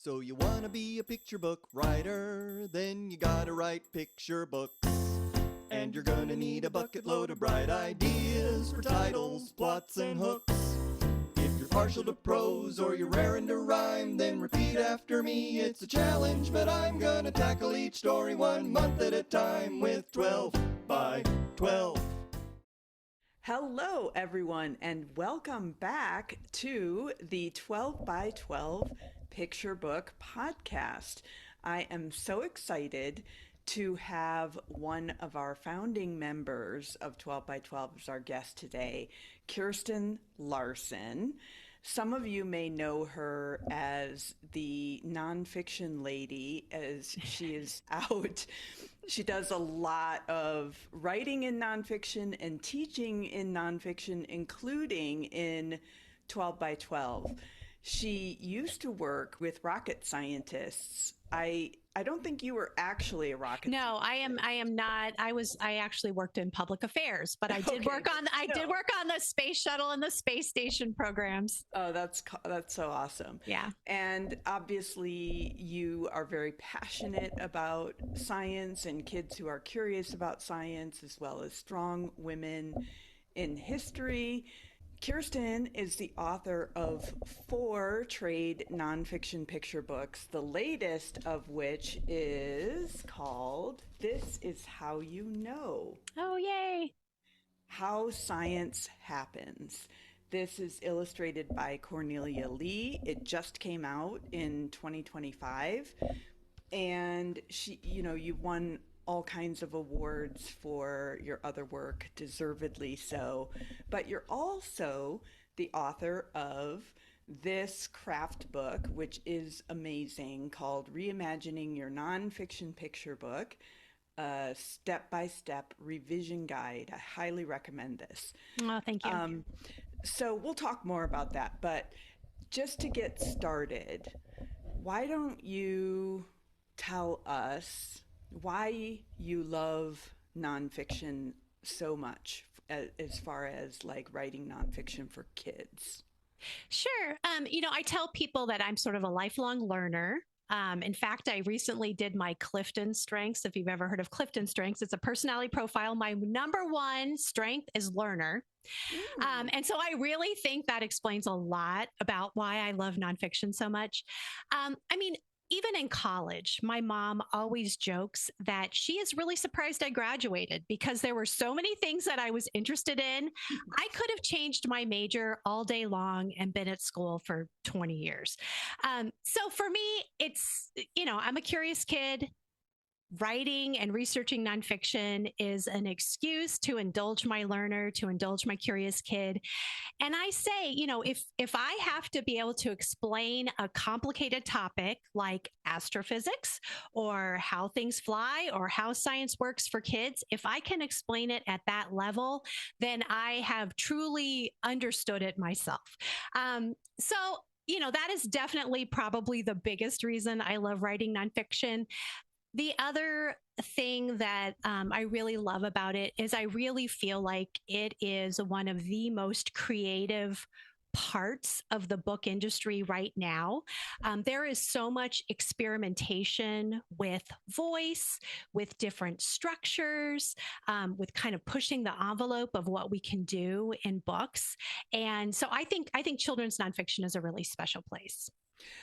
So you wanna be a picture book writer, then you gotta write picture books. And you're gonna need a bucket load of bright ideas for titles, plots, and hooks. If you're partial to prose or you're raring to rhyme, then repeat after me. It's a challenge, but I'm gonna tackle each story 1 month at a time with 12 by 12. Hello, everyone, and welcome back to the 12 by 12 Picture Book Podcast. I am so excited to have one of our founding members of 12 by 12 as our guest today, Kirsten Larson. Some of you may know her as the Nonfiction lady, as she is out. She does a lot of writing in nonfiction and teaching in nonfiction, including in 12 by 12. She used to work with rocket scientists. I don't think you were actually a rocket No, scientist. I am not. I actually worked in public affairs, but I did work on the space shuttle and the space station programs. Oh, that's so awesome. Yeah. And obviously you are very passionate about science and kids who are curious about science, as well as strong women in history. Kirsten is the author of 4 trade nonfiction picture books, the latest of which is called This Is How You Know. Oh, yay. How Science Happens. This is illustrated by Cornelia Lee. It just came out in 2025. And you've won all kinds of awards for your other work, deservedly so. But you're also the author of this craft book, which is amazing, called Reimagining Your Nonfiction Picture Book, a step-by-step revision guide. I highly recommend this. Oh, thank you. So we'll talk more about that. But just to get started, why don't you tell us why you love nonfiction so much as far as like writing nonfiction for kids? Sure. I tell people that I'm sort of a lifelong learner. In fact, I recently did my Clifton Strengths. If you've ever heard of Clifton Strengths, it's a personality profile. My number one strength is learner. And so I really think that explains a lot about why I love nonfiction so much. Even in college, my mom always jokes that she is really surprised I graduated because there were so many things that I was interested in. I could have changed my major all day long and been at school for 20 years. So for me, it's, I'm a curious kid. Writing and researching nonfiction is an excuse to indulge my learner, to indulge my curious kid. And I say, if I have to be able to explain a complicated topic like astrophysics or how things fly or how science works for kids, if I can explain it at that level, then I have truly understood it myself. That is definitely probably the biggest reason I love writing nonfiction. The other thing that I really love about it is I really feel like it is one of the most creative parts of the book industry right now. There is so much experimentation with voice, with different structures, with kind of pushing the envelope of what we can do in books. And so I think children's nonfiction is a really special place.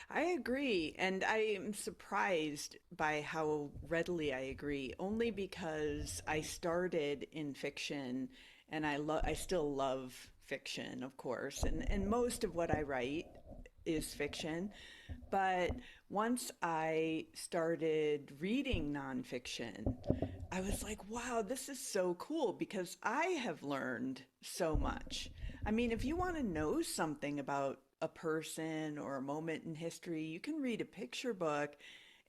I agree, and I am surprised by how readily I agree, only because I started in fiction and I still love fiction, of course, and most of what I write is fiction. But once I started reading nonfiction, I was like, wow, this is so cool because I have learned so much. I mean, if you want to know something about a person or a moment in history, you can read a picture book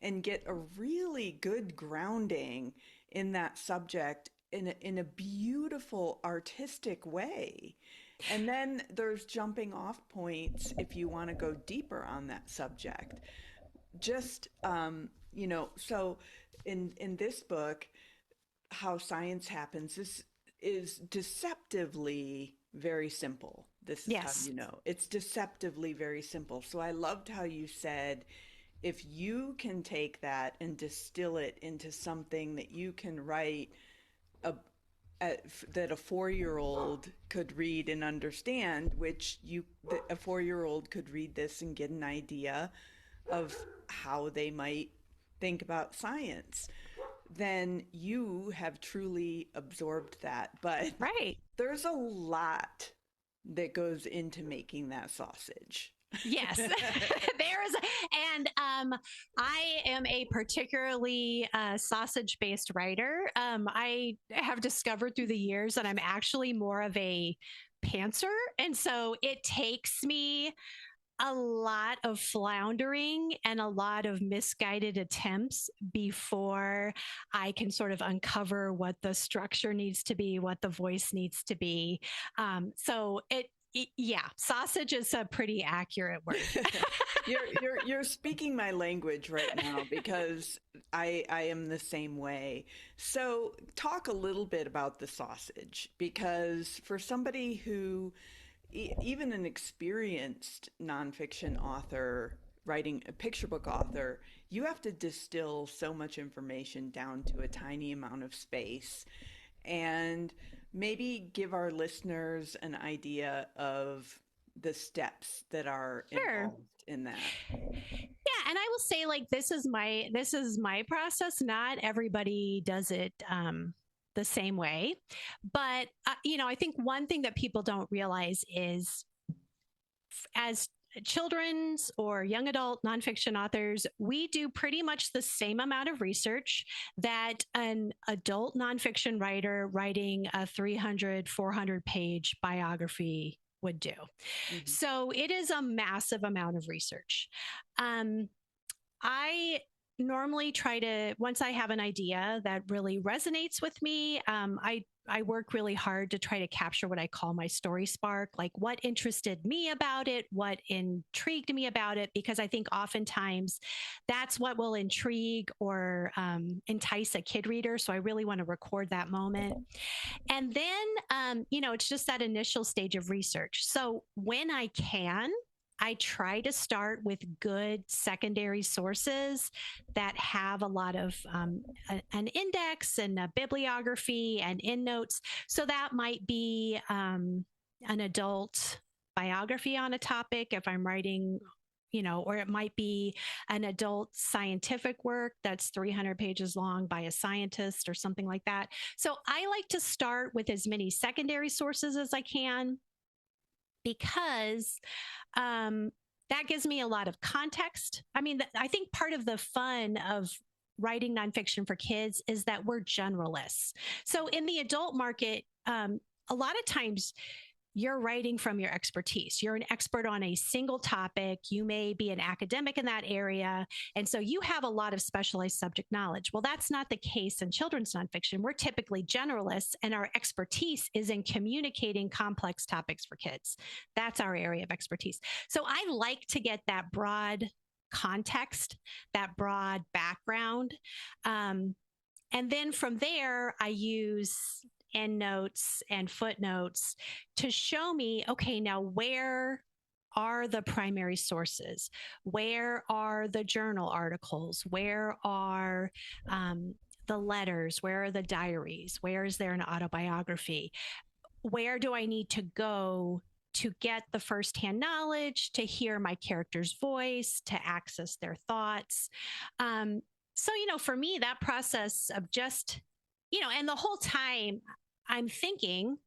and get a really good grounding in that subject in a beautiful artistic way. And then there's jumping off points if you want to go deeper on that subject. Just, so in this book, How Science Happens, this is deceptively very simple. This is Yes. how you know. It's deceptively very simple. So I loved how you said if you can take that and distill it into something that you can write a, that a 4-year-old could read and understand, which a 4-year-old could read this and get an idea of how they might think about science, then you have truly absorbed that. But Right. there's a lot that goes into making that sausage. Yes, there is. And I am a particularly sausage-based writer. I have discovered through the years that I'm actually more of a pantser. And so it takes me a lot of floundering and a lot of misguided attempts before I can sort of uncover what the structure needs to be, what the voice needs to be. Yeah, sausage is a pretty accurate word. You're speaking my language right now, because I am the same way. So talk a little bit about the sausage, because for somebody who, even an experienced nonfiction author, writing a picture book author, you have to distill so much information down to a tiny amount of space. And maybe give our listeners an idea of the steps that are involved in that. Yeah, and I will say, like, this is my process. Not everybody does it the same way, but I think one thing that people don't realize is, as children's or young adult nonfiction authors, we do pretty much the same amount of research that an adult nonfiction writer writing a 300, 400 page biography would do. Mm-hmm. So it is a massive amount of research. I normally try to, once I have an idea that really resonates with me, I work really hard to try to capture what I call my story spark, like what interested me about it, what intrigued me about it, because I think oftentimes that's what will intrigue or entice a kid reader. So I really want to record that moment. And then, it's just that initial stage of research. So when I can, I try to start with good secondary sources that have a lot of an index and a bibliography and endnotes. So that might be an adult biography on a topic if I'm writing, or it might be an adult scientific work that's 300 pages long by a scientist or something like that. So I like to start with as many secondary sources as I can, because that gives me a lot of context. I mean, I think part of the fun of writing nonfiction for kids is that we're generalists. So in the adult market, a lot of times you're writing from your expertise. You're an expert on a single topic. You may be an academic in that area. And so you have a lot of specialized subject knowledge. Well, that's not the case in children's nonfiction. We're typically generalists, and our expertise is in communicating complex topics for kids. That's our area of expertise. So I like to get that broad context, that broad background. And then from there, I use endnotes and footnotes to show me, okay, now where are the primary sources? Where are the journal articles? Where are the letters? Where are the diaries? Where is there an autobiography? Where do I need to go to get the firsthand knowledge, to hear my character's voice, to access their thoughts? So, for me, that process of just, and the whole time I'm thinking,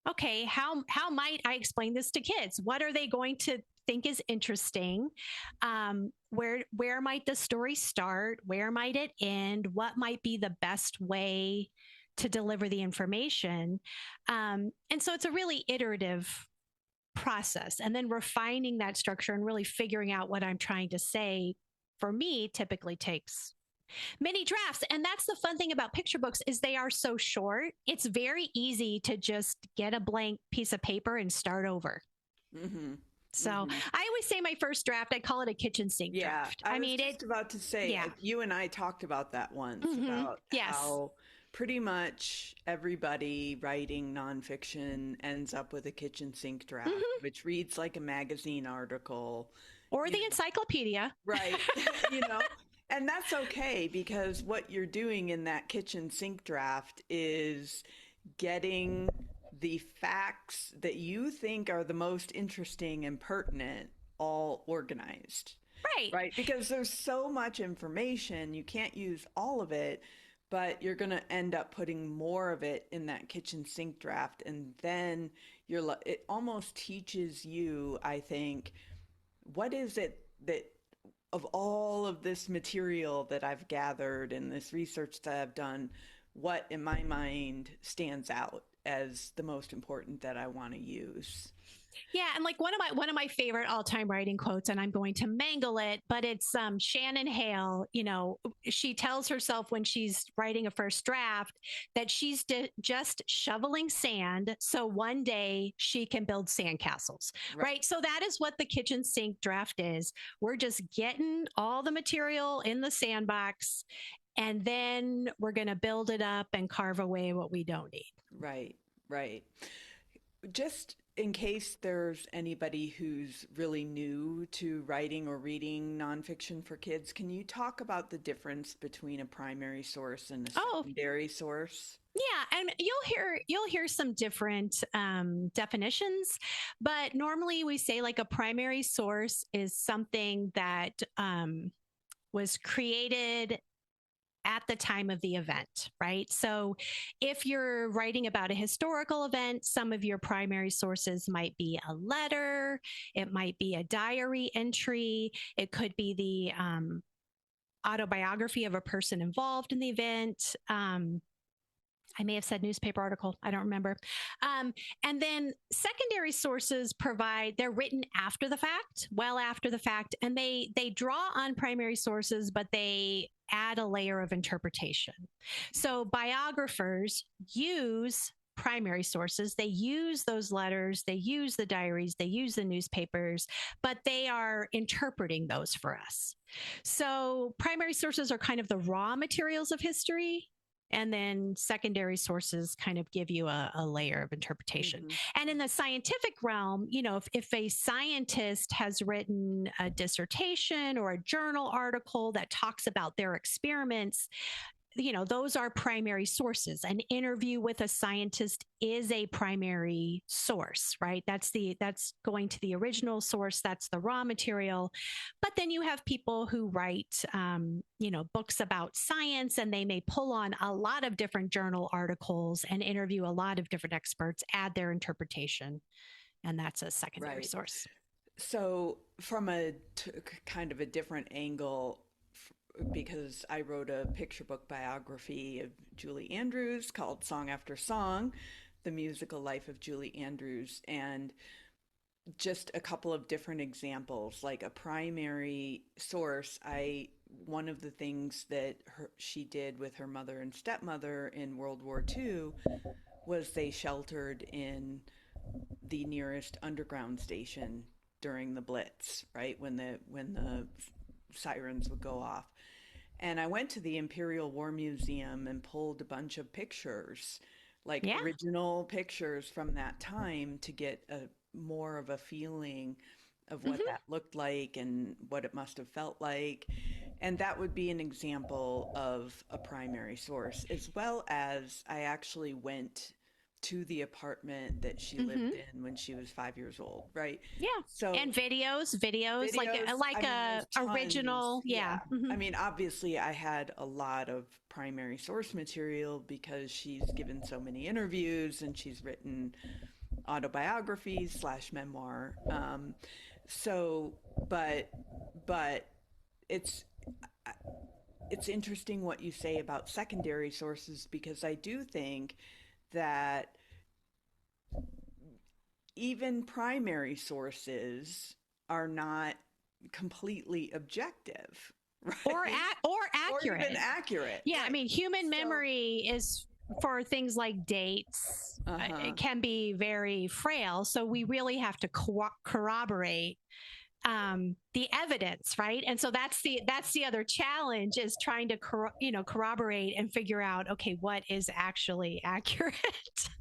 okay, how might I explain this to kids? What are they going to think is interesting? Where might the story start? Where might it end? What might be the best way to deliver the information? And so it's a really iterative process. And then refining that structure and really figuring out what I'm trying to say, for me, typically takes many drafts. And that's the fun thing about picture books, is they are so short. It's very easy to just get a blank piece of paper and start over. Mm-hmm. So I always say my first draft, I call it a kitchen sink draft. I mean, it's about to say, you and I talked about that once, about how pretty much everybody writing nonfiction ends up with a kitchen sink draft, which reads like a magazine article. Or the encyclopedia. Right. And that's okay, because what you're doing in that kitchen sink draft is getting the facts that you think are the most interesting and pertinent all organized. Right. Right. Because there's so much information, you can't use all of it, but you're going to end up putting more of it in that kitchen sink draft. And then it almost teaches you, I think, what is it that of all of this material that I've gathered and this research that I've done, what in my mind stands out as the most important that I want to use. Yeah, and like one of my favorite all-time writing quotes, and I'm going to mangle it, but it's Shannon Hale. She tells herself when she's writing a first draft that she's just shoveling sand so one day she can build sandcastles. Right. So that is what the kitchen sink draft is. We're just getting all the material in the sandbox, and then we're going to build it up and carve away what we don't need. Right. Just in case there's anybody who's really new to writing or reading nonfiction for kids, can you talk about the difference between a primary source and a secondary source? Yeah, and you'll hear some different definitions, but normally we say like a primary source is something that was created at the time of the event, right? So if you're writing about a historical event, some of your primary sources might be a letter, it might be a diary entry, it could be the autobiography of a person involved in the event. I may have said newspaper article. I don't remember. And then secondary sources they're written after the fact, well after the fact, and they draw on primary sources, but they add a layer of interpretation. So biographers use primary sources. They use those letters, they use the diaries, they use the newspapers, but they are interpreting those for us. So primary sources are kind of the raw materials of history. And then secondary sources kind of give you a layer of interpretation. Mm-hmm. And in the scientific realm, if a scientist has written a dissertation or a journal article that talks about their experiments, those are primary sources. An interview with a scientist is a primary source, right? That's going to the original source. That's the raw material. But then you have people who write, books about science, and they may pull on a lot of different journal articles and interview a lot of different experts, add their interpretation, and that's a secondary source. So from a kind of a different angle, because I wrote a picture book biography of Julie Andrews called Song After Song, The Musical Life of Julie Andrews, and just a couple of different examples, like a primary source. One of the things that she did with her mother and stepmother in World War II was they sheltered in the nearest underground station during the Blitz, right? When the sirens would go off. And I went to the Imperial War Museum and pulled a bunch of pictures, original pictures from that time, to get more of a feeling of what that looked like and what it must have felt like. And that would be an example of a primary source, as well as I actually went to the apartment that she lived in when she was 5 years old, right? Yeah. So and videos like original. Yeah. I mean, obviously I had a lot of primary source material because she's given so many interviews and she's written autobiographies / memoir. But it's interesting what you say about secondary sources, because I do think that even primary sources are not completely objective, right? or accurate. Or even accurate. Yeah, right. I mean, human memory is, for things like dates, it can be very frail. So we really have to corroborate the evidence, right? And so that's the other challenge, is trying to corroborate and figure out, okay, what is actually accurate.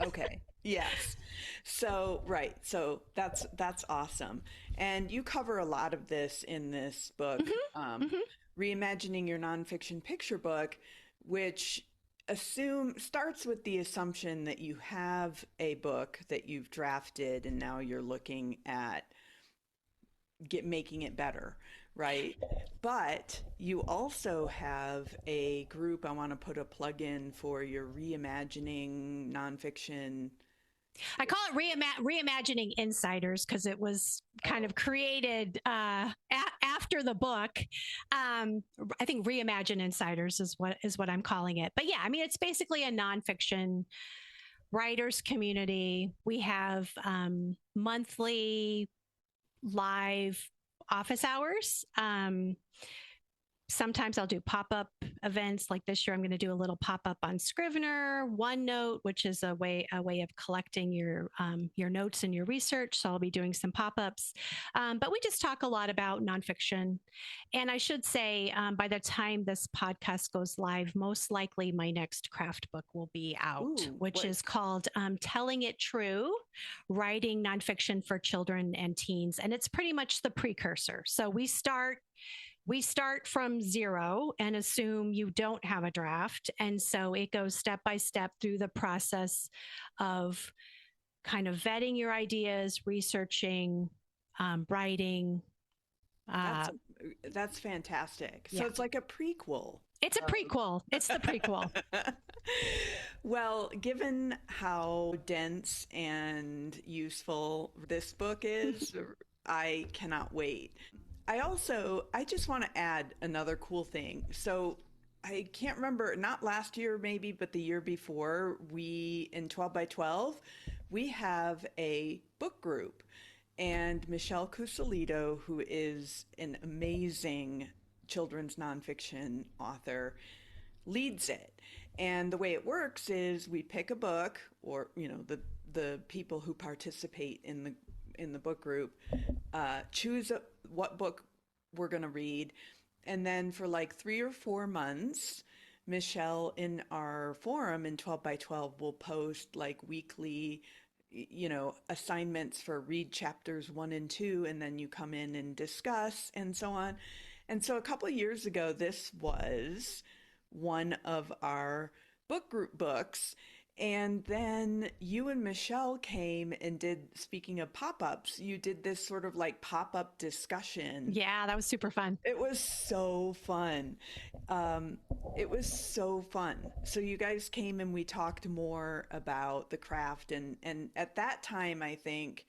Okay. Yes. So, right. So that's awesome. And you cover a lot of this in this book, Mm-hmm. Mm-hmm. Reimagining Your Nonfiction Picture Book, which starts with the assumption that you have a book that you've drafted and now you're looking at making it better, right? But you also have a group. I want to put a plug in for your Reimagining Nonfiction. I call it Reimagining Insiders, because it was kind of created after the book. I think Reimagine Insiders is what I'm calling it. But yeah, I mean, it's basically a nonfiction writers community. We have monthly live office hours. Sometimes I'll do pop-up events. Like this year, I'm going to do a little pop-up on Scrivener, OneNote, which is a way of collecting your notes and your research. So I'll be doing some pop-ups. But we just talk a lot about nonfiction. And I should say, by the time this podcast goes live, most likely my next craft book will be out, which is called Telling It True, Writing Nonfiction for Children and Teens. And it's pretty much the precursor. So we start from zero and assume you don't have a draft. And so it goes step by step through the process of kind of vetting your ideas, researching, writing. That's fantastic. So yeah. It's like a prequel. It's a prequel. It's the prequel. Well, given how dense and useful this book is, I cannot wait. I just want to add another cool thing. So I can't remember, not last year maybe, but the year before, in 12 by 12, we have a book group. And Michelle Cusolito, who is an amazing children's nonfiction author, leads it. And the way it works is we pick a book, or the people who participate in the book group choose what book we're going to read, and then for like 3 or 4 months, Michelle in our forum in 12 by 12 will post like weekly assignments for read chapters 1 and 2, and then you come in and discuss and so on. And so a couple of years ago, this was one of our book group books. And then you and Michelle came and did, speaking of pop-ups, you did this sort of like pop-up discussion. Yeah, that was super fun. It was so fun. It was so fun. So you guys came and we talked more about the craft. And at that time, I think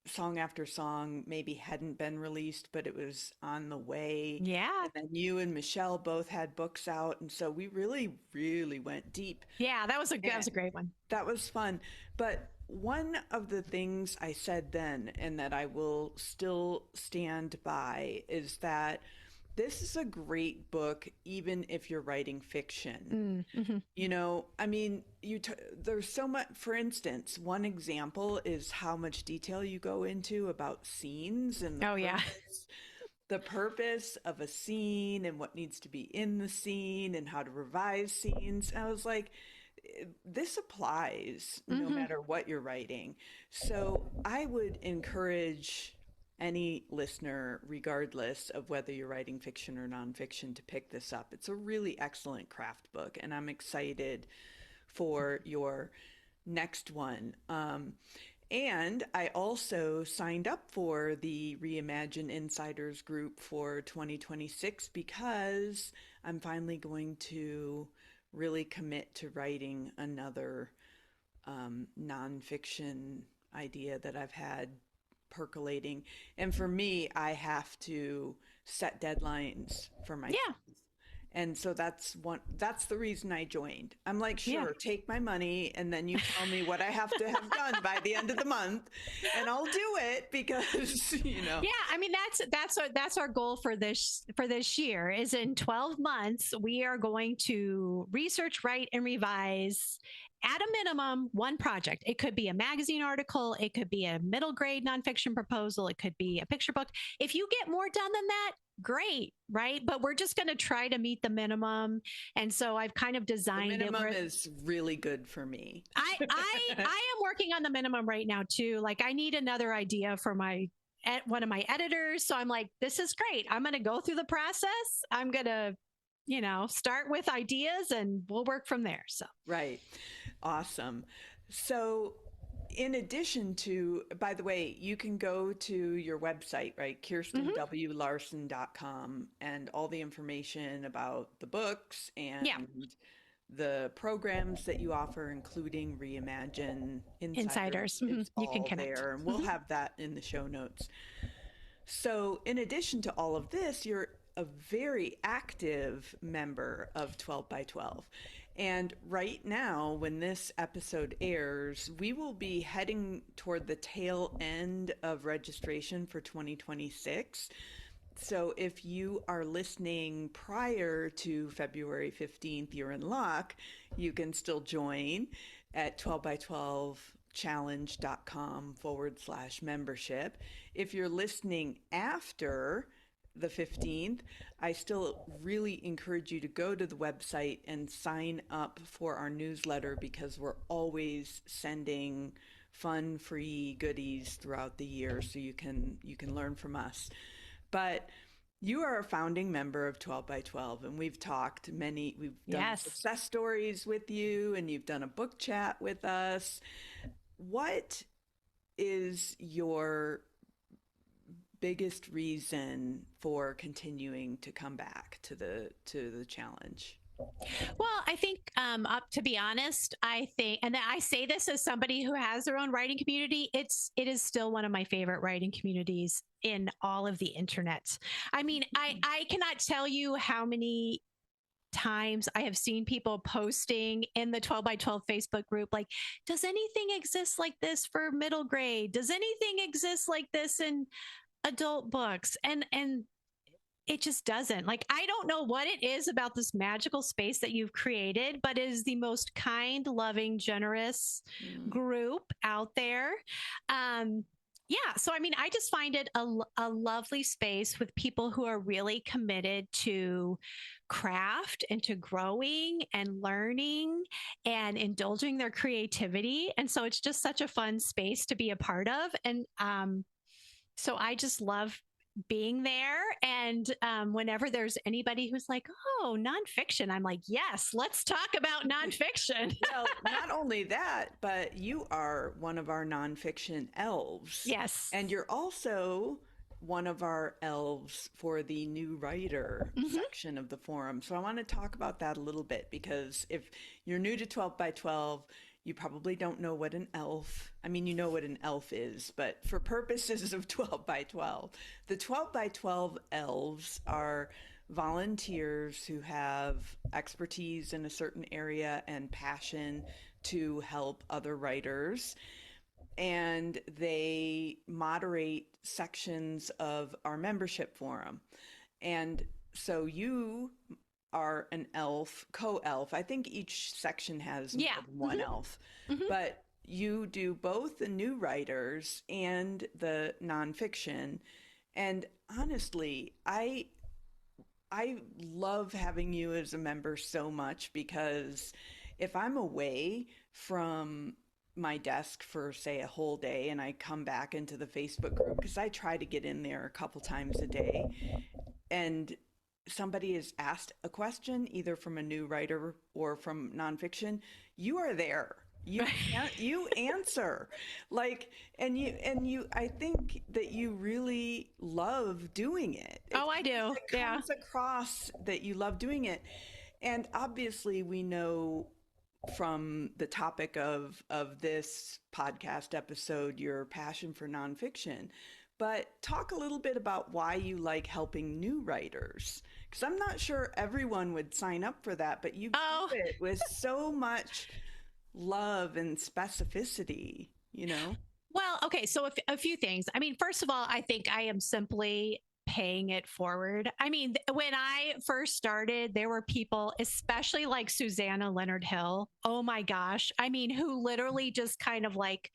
Song After Song maybe hadn't been released, but it was on the way. Yeah. And then you and Michelle both had books out. And so we really, really went deep. Yeah, that was a great one. That was fun. But one of the things I said then, and that I will still stand by, is that this is a great book, even if you're writing fiction. Mm-hmm. I mean, there's so much. For instance, one example is how much detail you go into about scenes and the purpose of a scene and what needs to be in the scene and how to revise scenes. And I was like, this applies no matter what you're writing. So I would encourage any listener, regardless of whether you're writing fiction or nonfiction, to pick this up. It's a really excellent craft book, and I'm excited for your next one. And I also signed up for the Reimagine Insiders group for 2026 because I'm finally going to really commit to writing another nonfiction idea that I've had percolating. And for me, I have to set deadlines for myself. And so that's the reason I joined. I'm like, sure, take my money and then you tell me what I have to have done by the end of the month and I'll do it because, Yeah, I mean that's our goal for this year is in 12 months we are going to research, write and revise at a minimum one project. It could be a magazine article, it could be a middle grade nonfiction proposal, it could be a picture book. If you get more done than that, great, right? But we're just going to try to meet the minimum. And so I've kind of designed the minimum is really good for me. I am working on the minimum right now too. Like I need another idea for one of my editors. So I'm like, this is great. I'm going to go through the process. I'm going to, start with ideas and we'll work from there. So, right. Awesome. So in addition to, by the way, you can go to your website, right? KirstenWLarson.com and all the information about the books and the programs that you offer, including Reimagine Insiders. You can connect there. And we'll have that in the show notes. So in addition to all of this, you're a very active member of 12 by 12. And right now, when this episode airs, we will be heading toward the tail end of registration for 2026. So if you are listening prior to February 15th, you're in luck. You can still join at 12by12challenge.com/membership. If you're listening after the 15th, I still really encourage you to go to the website and sign up for our newsletter because we're always sending fun, free goodies throughout the year so you can learn from us. But you are a founding member of 12 by 12 and we've done success stories with you and you've done a book chat with us. What is your biggest reason for continuing to come back to the challenge? Well, I think, to be honest, I think, and I say this as somebody who has their own writing community, it is still one of my favorite writing communities in all of the internet. I mean, I cannot tell you how many times I have seen people posting in the 12 by 12 Facebook group, like, does anything exist like this for middle grade? Does anything exist like this in adult books? And it just doesn't. Like, I don't know what it is about this magical space that you've created, but it is the most kind, loving, generous group out there. So I mean, I just find it a lovely space with people who are really committed to craft and to growing and learning and indulging their creativity. And so it's just such a fun space to be a part of. And so I just love being there. And whenever there's anybody who's like, oh, nonfiction, I'm like, yes, let's talk about nonfiction. Well, not only that, but you are one of our nonfiction elves. Yes. And you're also one of our elves for the new writer section of the forum. So I want to talk about that a little bit because if you're new to 12 by 12, you probably don't know what an elf, I mean, you know what an elf is, but for purposes of 12 by 12, the 12 by 12 elves are volunteers who have expertise in a certain area and passion to help other writers. And they moderate sections of our membership forum. And so you are an elf, co-elf. I think each section has more than one elf, but you do both the new writers and the nonfiction. And honestly, I love having you as a member so much because if I'm away from my desk for, say, a whole day and I come back into the Facebook group, because I try to get in there a couple times a day, and somebody is asked a question either from a new writer or from nonfiction, you are there. You answer, like, and you I think that you really love doing it. I do. It comes across that you love doing it. And obviously we know from the topic of this podcast episode, your passion for nonfiction. but talk a little bit about why you like helping new writers. Because I'm not sure everyone would sign up for that, but you do it with so much love and specificity, you know? Well, okay. So a few things. I mean, first of all, I think I am simply paying it forward. I mean, when I first started, there were people, especially like Susanna Leonard Hill. Oh my gosh. I mean, who literally just kind of like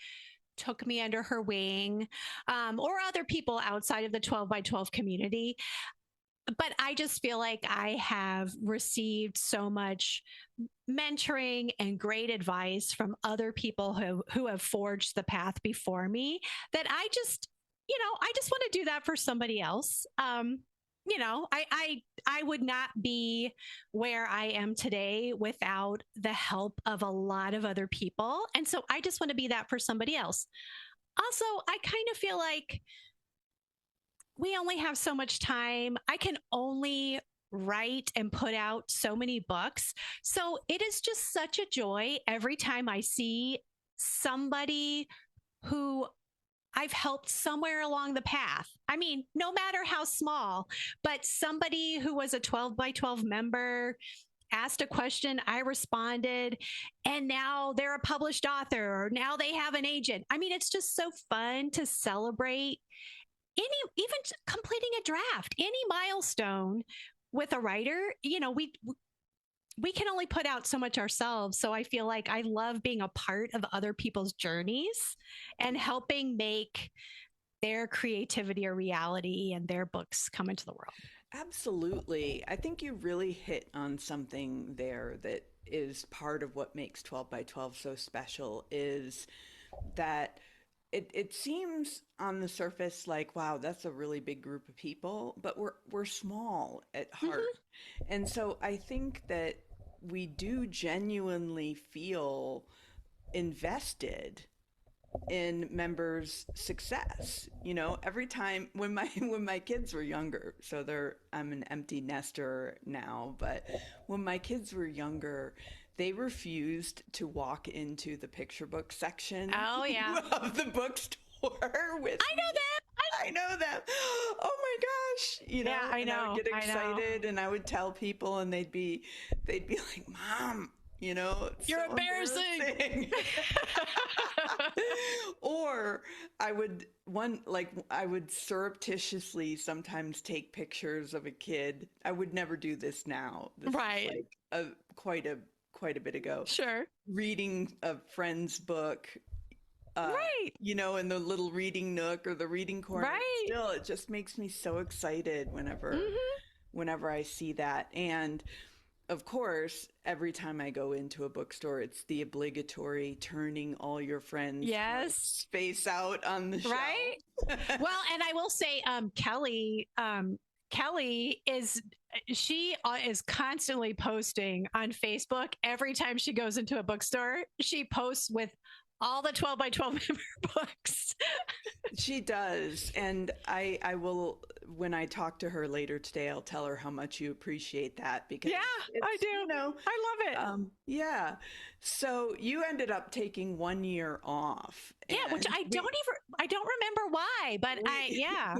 took me under her wing, or other people outside of the 12 by 12 community. But I just feel like I have received so much mentoring and great advice from other people who have forged the path before me that I just, I just want to do that for somebody else. I would not be where I am today without the help of a lot of other people. And so I just want to be that for somebody else. Also, I kind of feel like we only have so much time. I can only write and put out so many books. So it is just such a joy every time I see somebody who I've helped somewhere along the path. I mean, no matter how small, but somebody who was a 12 by 12 member asked a question, I responded, and now they're a published author, or now they have an agent. I mean, it's just so fun to celebrate even completing a draft, any milestone with a writer. We can only put out so much ourselves. So I feel like I love being a part of other people's journeys and helping make their creativity a reality and their books come into the world. Absolutely. I think you really hit on something there that is part of what makes 12 by 12 so special, is that it seems on the surface like, wow, that's a really big group of people, but we're small at heart. Mm-hmm. And so I think that we do genuinely feel invested in members' success. Every time when my kids were younger, so I'm an empty nester now, but when my kids were younger, they refused to walk into the picture book section of the bookstore with I know that. I know that. Oh my gosh. I know. I would get excited and I would tell people, and they'd be like, Mom, it's you're so embarrassing. Or I would surreptitiously sometimes take pictures of a kid. I would never do this now. This right. is like quite a bit ago. Sure. Reading a friend's book, right. In the little reading nook or the reading corner. Right. Still, it just makes me so excited whenever I see that. And of course, every time I go into a bookstore, it's the obligatory turning all your friends' space out on the shelf. Right. Well, and I will say, Kelly is constantly posting on Facebook. Every time she goes into a bookstore, she posts with all the 12 by 12 member books. She does. And I will, when I talk to her later today, I'll tell her how much you appreciate that, because I do. I love it. Yeah. So you ended up taking 1 year off. Yeah, which I don't remember why, but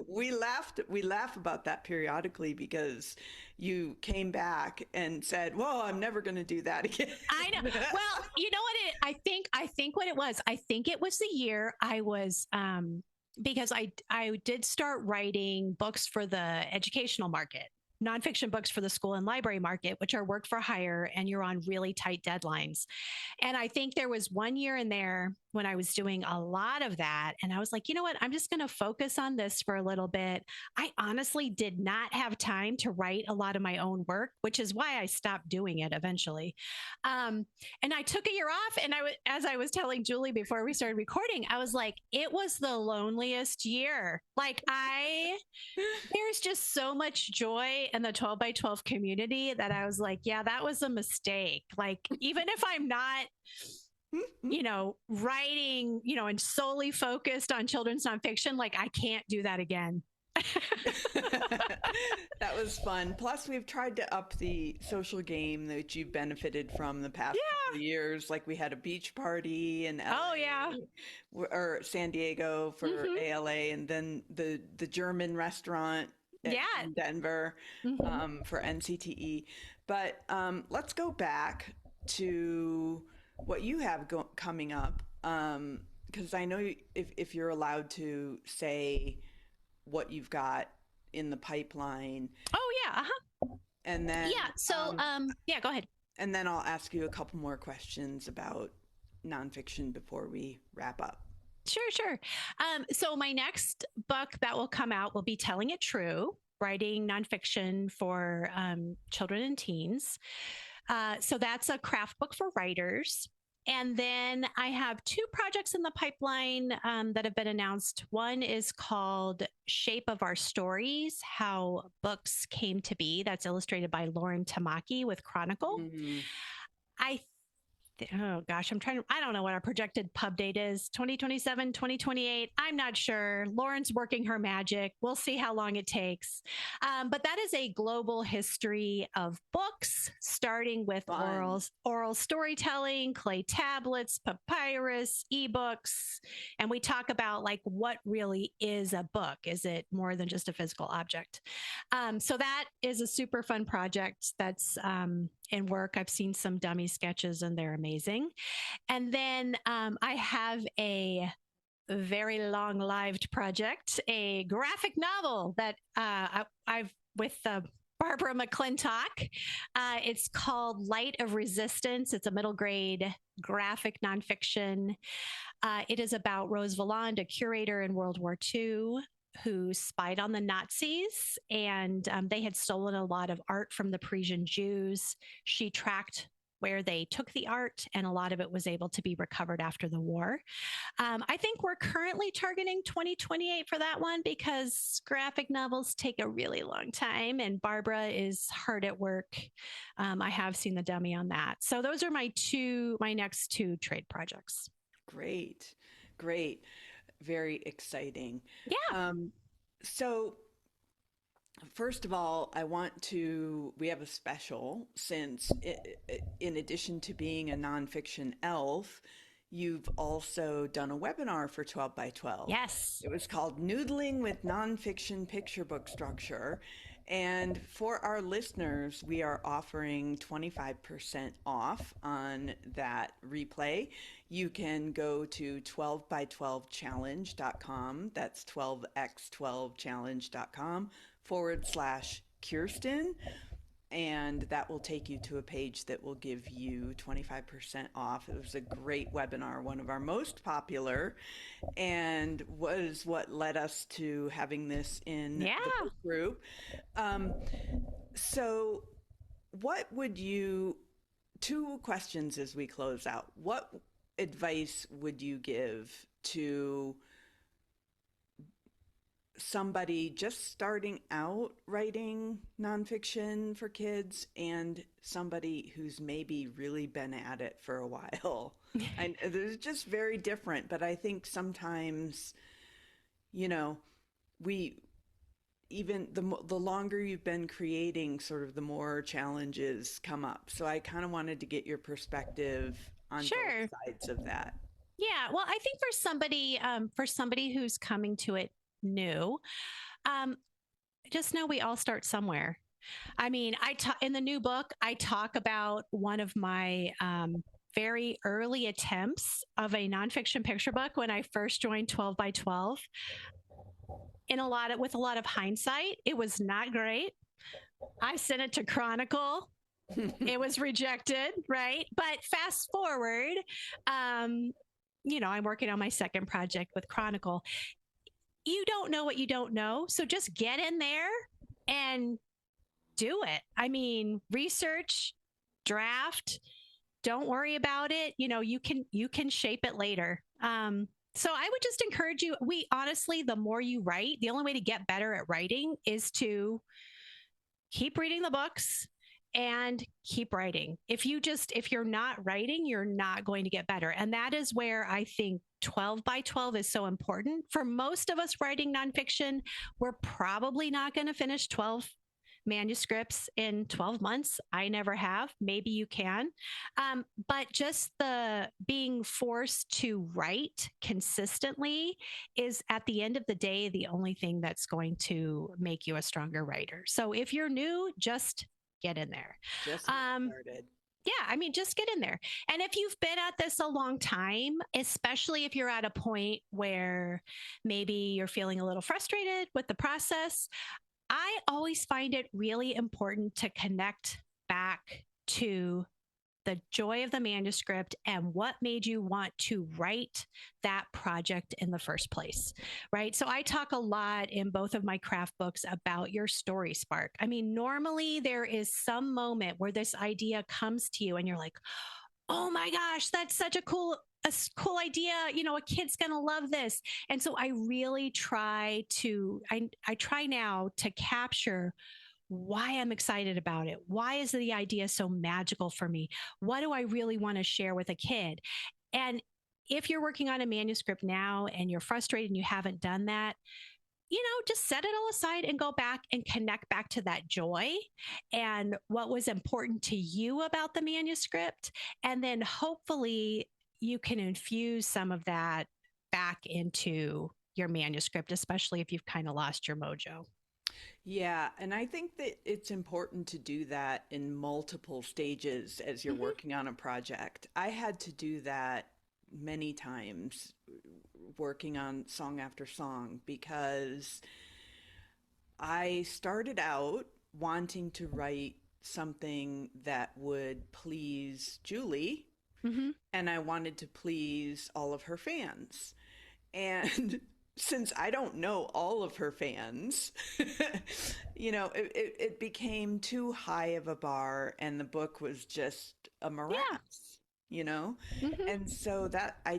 we laugh about that periodically, because you came back and said, "Well, I'm never going to do that again." I know. Well, you know what? I think what it was. I think it was the year I was, because I did start writing books for the educational market, nonfiction books for the school and library market, which are work for hire, and you're on really tight deadlines. And I think there was 1 year in there when I was doing a lot of that. And I was like, you know what? I'm just going to focus on this for a little bit. I honestly did not have time to write a lot of my own work, which is why I stopped doing it eventually. And I took a year off. And as I was telling Julie before we started recording, I was like, it was the loneliest year. Like there's just so much joy in the 12 by 12 community that I was like, yeah, that was a mistake. Like, even if I'm not, writing, and solely focused on children's nonfiction, like I can't do that again. That was fun. Plus, we've tried to up the social game that you've benefited from the past couple of years. Like we had a beach party in LA, Oh, yeah. or San Diego for Mhm. ALA, and then the German restaurant Yeah. in Denver Mhm. for NCTE. But let's go back to what you have coming up, because I know if you're allowed to say what you've got in the pipeline, Oh, yeah. and then Yeah. So, yeah, go ahead. and then I'll ask you a couple more questions about nonfiction before we wrap up. Sure, sure. So my next book that will come out will be Telling It True, writing nonfiction for children and teens. So that's a craft book for writers. And then I have two projects in the pipeline that have been announced. One is called Shape of Our Stories, How Books Came to Be. That's illustrated by Lauren Tamaki with Chronicle. I oh gosh, I don't know what our projected pub date is, 2027, 2028. I'm not sure. Lauren's working her magic. We'll see how long it takes. But that is a global history of books, starting with oral storytelling, clay tablets, papyrus, ebooks. And we talk about like what really is a book. Is it more than just a physical object? So that is a super fun project that's in work. I've seen some dummy sketches and they're amazing. And then I have a very long-lived project, a graphic novel that I've with Barbara McClintock. It's called Light of Resistance. It's a middle grade graphic nonfiction. It is about Rose Valland, a curator in World War II who spied on the Nazis, and they had stolen a lot of art from the Parisian Jews. She tracked where they took the art, and a lot of it was able to be recovered after the war. I think we're currently targeting 2028 for that one because graphic novels take a really long time, and Barbara is hard at work. I have seen the dummy on that. So those are my next two trade projects. Great. Very exciting. Yeah. So first of all, we have a special since in addition to being a nonfiction elf, you've also done a webinar for 12 by 12. Yes. It was called Noodling with Nonfiction Picture Book Structure. And for our listeners, we are offering 25% off on that replay. You can go to 12by12challenge.com. That's 12x12challenge.com/Kirsten. And that will take you to a page that will give you 25% off. It was a great webinar, one of our most popular, and was what led us to having this in the book group. So what would two questions as we close out. What advice would you give to somebody just starting out writing nonfiction for kids and somebody who's maybe really been at it for a while? And they're just very different, but I think sometimes, even the longer you've been creating, sort of the more challenges come up. So I kind of wanted to get your perspective on both sides of that. Yeah. Well, I think for somebody who's coming to it new, just know we all start somewhere. I mean, in the new book, I talk about one of my very early attempts of a nonfiction picture book when I first joined 12 by 12. With a lot of hindsight, it was not great. I sent it to Chronicle. It was rejected, right? But fast forward, I'm working on my second project with Chronicle. You don't know what you don't know. So just get in there and do it. I mean, research, draft, don't worry about it. You can shape it later. So I would just encourage you. Honestly, the more you write, the only way to get better at writing is to keep reading the books and keep writing. If you're not writing, you're not going to get better. And that is where I think 12 by 12 is so important. For most of us writing nonfiction, we're probably not going to finish 12 manuscripts in 12 months. I never have. Maybe you can. But just the being forced to write consistently is at the end of the day, the only thing that's going to make you a stronger writer. So if you're new, just get in there. Just get started. Yeah, I mean, just get in there. And if you've been at this a long time, especially if you're at a point where maybe you're feeling a little frustrated with the process, I always find it really important to connect back to the joy of the manuscript and what made you want to write that project in the first place, right? So I talk a lot in both of my craft books about your story spark. I mean, normally there is some moment where this idea comes to you and you're like, oh my gosh, that's such a cool idea. You know, a kid's going to love this. And so I really try now to capture why I'm excited about it. Why is the idea so magical for me? What do I really want to share with a kid? And if you're working on a manuscript now and you're frustrated and you haven't done that, you know, just set it all aside and go back and connect back to that joy and what was important to you about the manuscript. And then hopefully you can infuse some of that back into your manuscript, especially if you've kind of lost your mojo. Yeah, and I think that it's important to do that in multiple stages as you're working on a project. I had to do that many times working on song after song because I started out wanting to write something that would please Julie, and I wanted to please all of her fans. And since I don't know all of her fans, you know, it became too high of a bar and the book was just a morass, you know? And so that I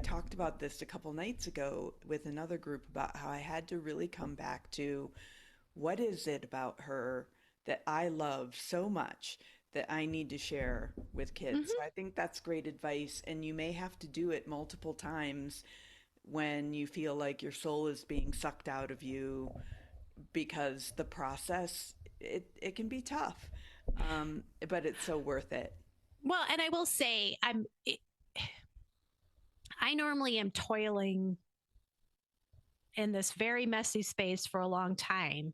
talked about this a couple nights ago with another group about how I had to really come back to what is it about her that I love so much that I need to share with kids. So I think that's great advice. And you may have to do it multiple times when you feel like your soul is being sucked out of you, because the process, it can be tough, but it's so worth it. Well, and I will say, I normally am toiling in this very messy space for a long time,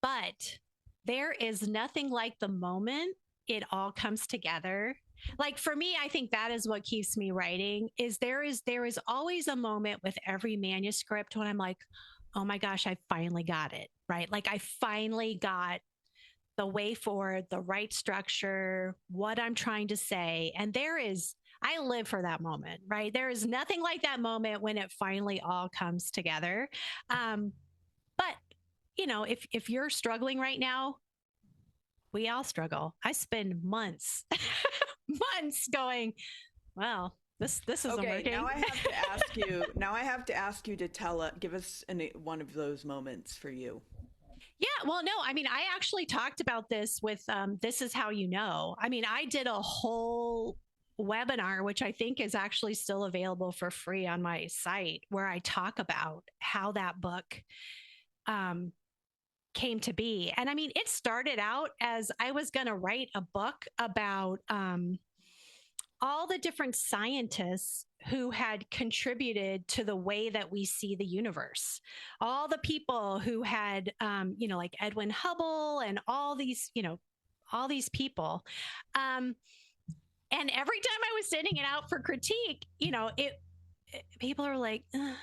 but there is nothing like the moment it all comes together. Like for me, I think that is what keeps me writing. Is there is always a moment with every manuscript when I'm like, oh my gosh, I finally got it, right? Like I finally got the way forward, the right structure, what I'm trying to say. And I live for that moment, right? There is nothing like that moment when it finally all comes together. But you know, if you're struggling right now, we all struggle. I spend months going, well, this isn't working. Now I have to ask you to give us one of those moments for you. Yeah, well, no, I mean, I actually talked about this with This Is How You Know. I mean, I did a whole webinar, which I think is actually still available for free on my site, where I talk about how that book came to be. And I mean, it started out as I was going to write a book about all the different scientists who had contributed to the way that we see the universe, all the people who had, like Edwin Hubble and all these people. And every time I was sending it out for critique, people are like, ugh.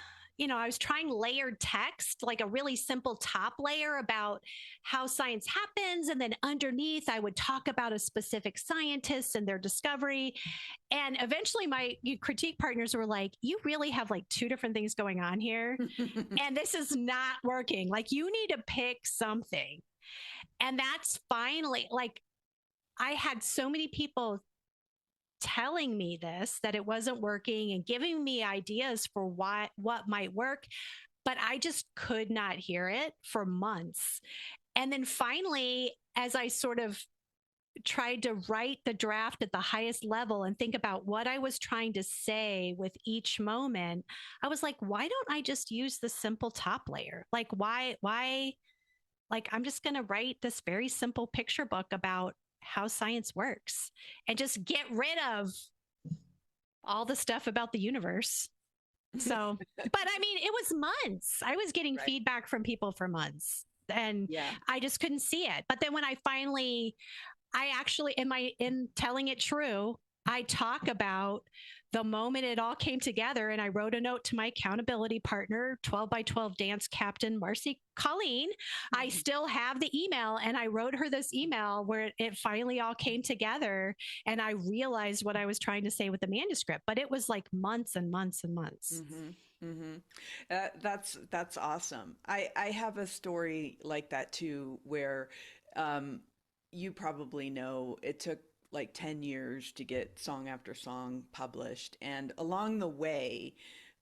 I was trying layered text, like a really simple top layer about how science happens. And then underneath, I would talk about a specific scientist and their discovery. And eventually my critique partners were like, you really have like two different things going on here. And this is not working. Like you need to pick something. And that's finally like, I had so many people telling me that it wasn't working and giving me ideas for what might work, but I just could not hear it for months. And then finally, as I sort of tried to write the draft at the highest level and think about what I was trying to say with each moment, I was like, why don't I just use the simple top layer? Like, like, I'm just going to write this very simple picture book about how science works and just get rid of all the stuff about the universe. So, but I mean, it was months. I was getting feedback from people for months and I just couldn't see it. But then when I actually, in telling it true, I talk about the moment it all came together, and I wrote a note to my accountability partner, 12 by 12 dance captain, Marcy Colleen. I still have the email, and I wrote her this email where it finally all came together, and I realized what I was trying to say with the manuscript, but it was like months and months and months. That's awesome. I have a story like that too, where you probably know it took like 10 years to get Song After Song published. And along the way,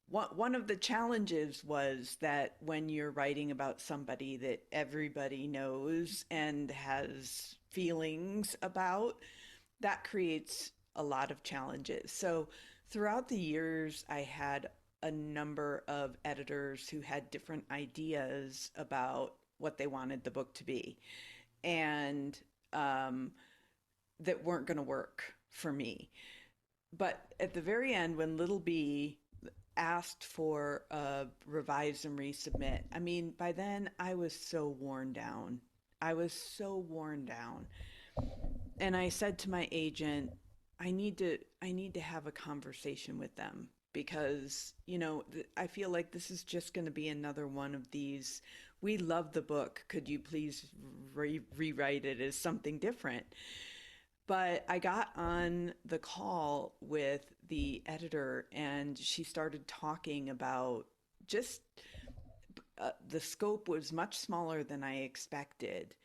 one of the challenges was that when you're writing about somebody that everybody knows and has feelings about, that creates a lot of challenges. So throughout the years, I had a number of editors who had different ideas about what they wanted the book to be. And that weren't going to work for me. But at the very end, when Little B asked for a revise and resubmit, I mean, by then I was so worn down. And I said to my agent, I need to have a conversation with them because, I feel like this is just going to be another one of these, we love the book, could you please rewrite it as something different? But I got on the call with the editor and she started talking about just the scope was much smaller than I expected.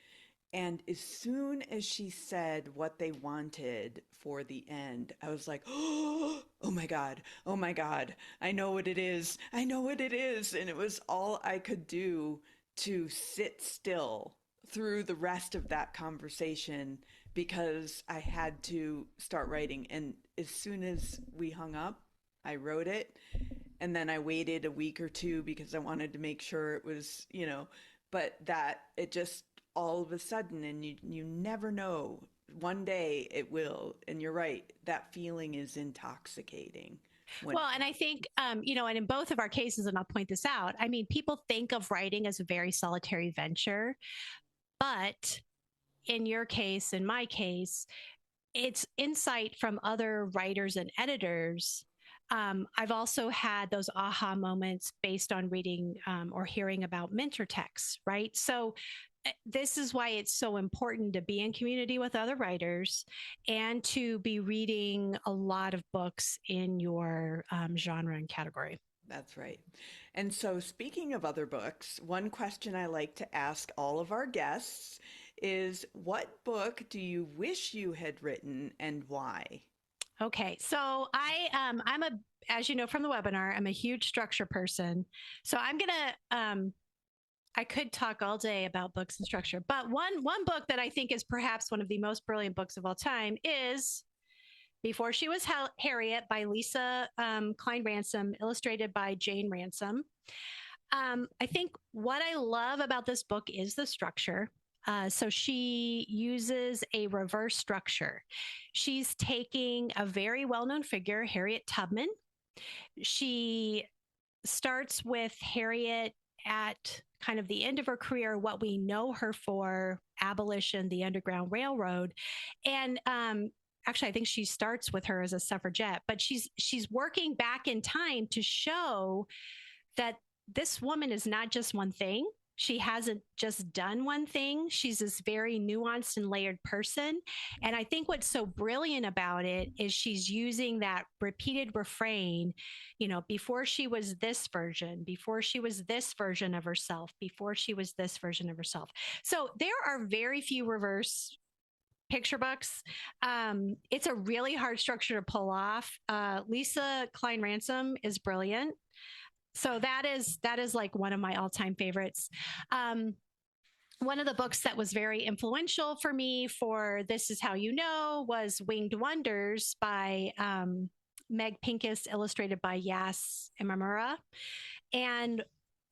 And as soon as she said what they wanted for the end, I was like, oh my God, I know what it is. And it was all I could do to sit still through the rest of that conversation because I had to start writing. And as soon as we hung up, I wrote it. And then I waited a week or two because I wanted to make sure it was, but that it just all of a sudden, and you never know, one day it will. And you're right, that feeling is intoxicating. Well, and I think, and in both of our cases, and I'll point this out, I mean, people think of writing as a very solitary venture, but in your case, in my case, it's insight from other writers and editors. I've also had those aha moments based on reading or hearing about mentor texts, right? So this is why it's so important to be in community with other writers and to be reading a lot of books in your genre and category. That's right. And so speaking of other books, one question I like to ask all of our guests is, what book do you wish you had written and why? Okay. So I'm as you know from the webinar, I'm a huge structure person. So I'm going to, I could talk all day about books and structure, but one book that I think is perhaps one of the most brilliant books of all time is Before She Was Harriet by Lesa Cline-Ransome, illustrated by Jane Ransom. I think what I love about this book is the structure. So she uses a reverse structure. She's taking a very well-known figure, Harriet Tubman. She starts with Harriet at kind of the end of her career, what we know her for, abolition, the Underground Railroad. And actually, I think she starts with her as a suffragette, but she's working back in time to show that this woman is not just one thing. She hasn't just done one thing. She's this very nuanced and layered person. And I think what's so brilliant about it is she's using that repeated refrain, before she was this version, before she was this version of herself, before she was this version of herself. So there are very few reverse picture books. It's a really hard structure to pull off. Lesa Cline-Ransome is brilliant. So that is like one of my all-time favorites. one of the books that was very influential for me for This Is How You Know was Winged Wonders by Meg Pincus, illustrated by Yas Imamura. And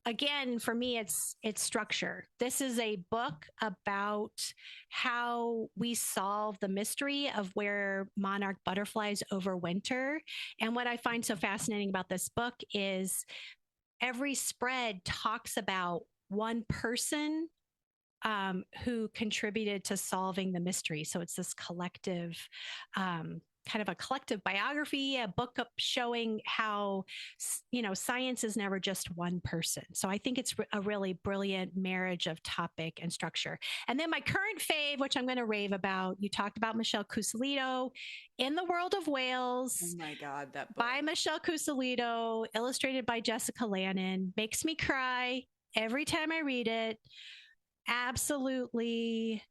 again, for me, it's structure. This is a book about how we solve the mystery of where monarch butterflies overwinter. And what I find so fascinating about this book is every spread talks about one person who contributed to solving the mystery. So it's this collective, kind of a collective biography, a book showing how, science is never just one person. So I think it's a really brilliant marriage of topic and structure. And then my current fave, which I'm going to rave about, you talked about Michelle Cusilito, In the World of Whales. Oh my God, that book. By Michelle Cusilito, illustrated by Jessica Lannon, makes me cry every time I read it. Absolutely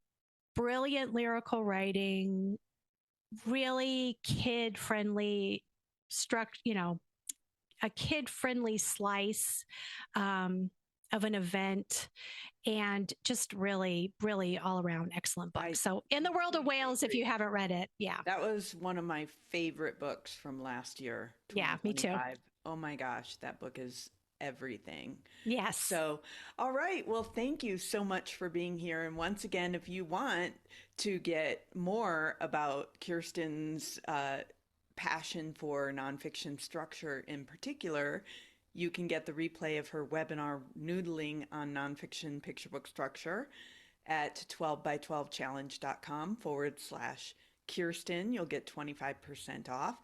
brilliant lyrical writing, really kid-friendly a kid-friendly slice of an event, and just really, really all around excellent book. So In the World of Whales, if you haven't read it, yeah. That was one of my favorite books from last year. Yeah, me too. Oh my gosh, that book is everything. Yes. So, all right. Well, thank you so much for being here. And once again, if you want to get more about Kirsten's passion for nonfiction structure in particular, you can get the replay of her webinar noodling on nonfiction picture book structure at 12by12challenge.com/Kirsten. You'll get 25% off.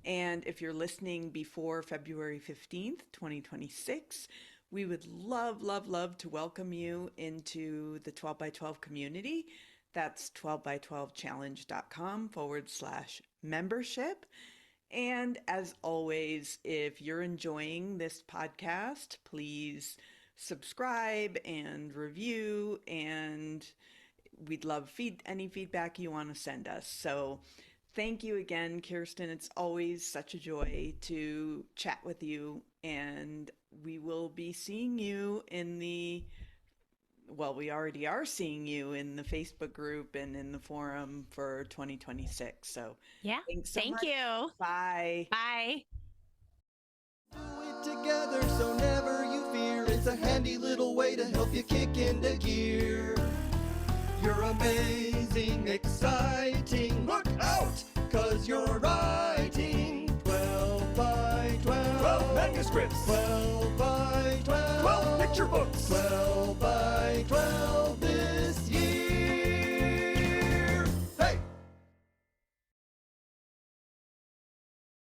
And if you're listening before February 15th, 2026, we would love, love, love to welcome you into the 12by12 community. That's 12by12challenge.com/membership. And as always, if you're enjoying this podcast, please subscribe and review, and we'd love any feedback you want to send us. So thank you again, Kirsten. It's always such a joy to chat with you, and we will be seeing you we already are seeing you in the Facebook group and in the forum for 2026. So yeah, thanks so much. Thank you. Bye. Bye. Do it together so never you fear. It's a handy little way to help you kick into gear. You're amazing, exciting. Look out, 'cause you're writing 12 by 12. 12 manuscripts. 12 by 12. 12 picture books. 12 by 12.